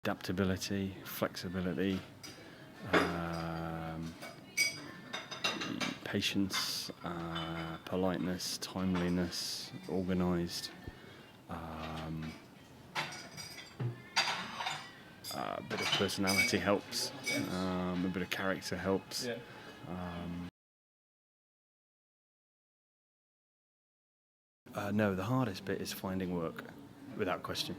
adaptability, flexibility, patience, politeness, timeliness, organised. A bit of personality helps. A bit of character helps. No, the hardest bit is finding work, without question.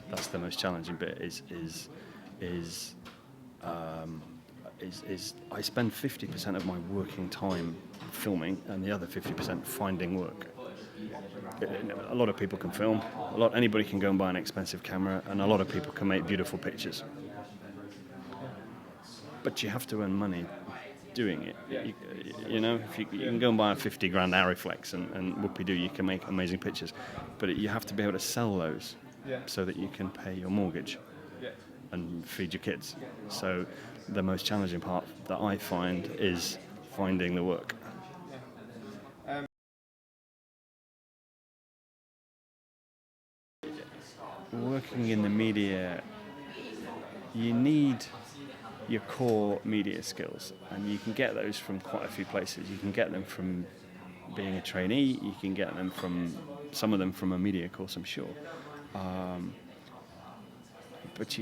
That's the most challenging bit. Is I spend 50% of my working time filming, and the other 50% finding work. A lot of people can film. Anybody can go and buy an expensive camera, and a lot of people can make beautiful pictures. But you have to earn money doing it. If you can go and buy a 50 grand Ariflex and whoopie-doo, you can make amazing pictures. But you have to be able to sell those so that you can pay your mortgage and feed your kids. So the most challenging part that I find is finding the work. Working in the media, you need your core media skills, and you can get those from quite a few places. You can get them from being a trainee, you can get them from some of them from a media course, I'm sure. But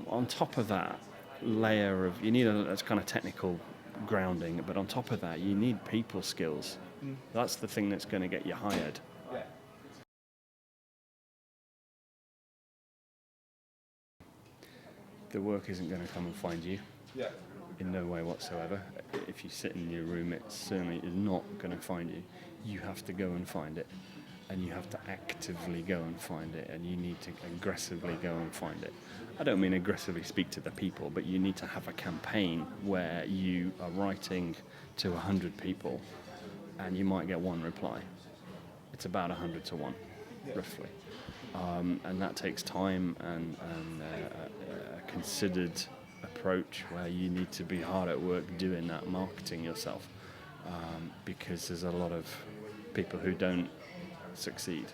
on top of that layer of, you need that's kind of technical grounding, but on top of that, you need people skills. That's the thing that's going to get you hired. The work isn't going to come and find you. In no way whatsoever. If you sit in your room, it certainly is not going to find you. You have to go and find it, and you have to actively go and find it, and you need to aggressively go and find it. I don't mean aggressively speak to the people, but you need to have a campaign where you are writing to 100 people, and you might get one reply. It's about 100 to 1, roughly. And that takes time and a considered approach where you need to be hard at work doing that marketing yourself, because there's a lot of people who don't succeed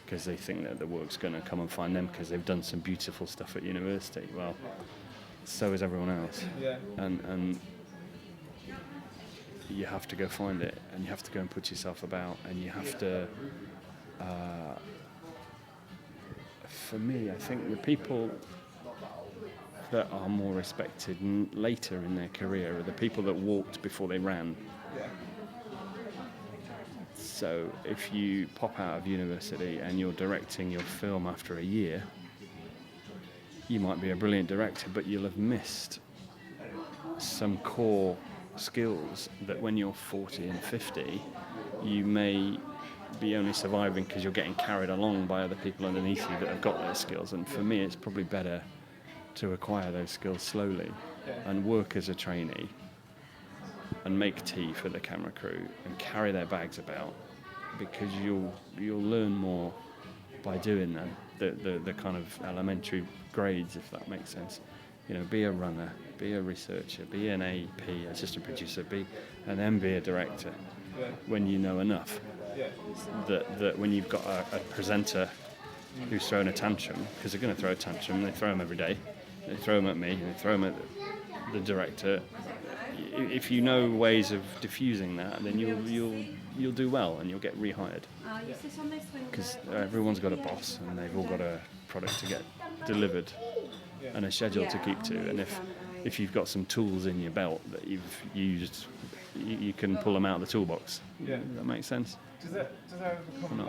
because they think that the work's going to come and find them because they've done some beautiful stuff at university. Well, so is everyone else. And you have to go find it, and you have to go and put yourself about, and you have to for me, I think the people that are more respected later in their career are the people that walked before they ran. So if you pop out of university and you're directing your film after a year, you might be a brilliant director, but you'll have missed some core skills that when you're 40 and 50, you may be only surviving because you're getting carried along by other people underneath you that have got those skills. And for me, it's probably better to acquire those skills slowly and work as a trainee and make tea for the camera crew and carry their bags about, because you'll learn more by doing that. The kind of elementary grades, if that makes sense. Be a runner, be a researcher, be an AP, assistant producer, be a director. When you know enough that when you've got a presenter who's throwing a tantrum, because they're going to throw a tantrum, they throw them every day. They throw them at me, they throw them at the director. If you know ways of diffusing that, then you'll do well and you'll get rehired. Because everyone's got a boss and they've all got a product to get delivered and a schedule to keep to. And if you've got some tools in your belt that you've used, you can pull them out of the toolbox. Does that make sense? Does that overcome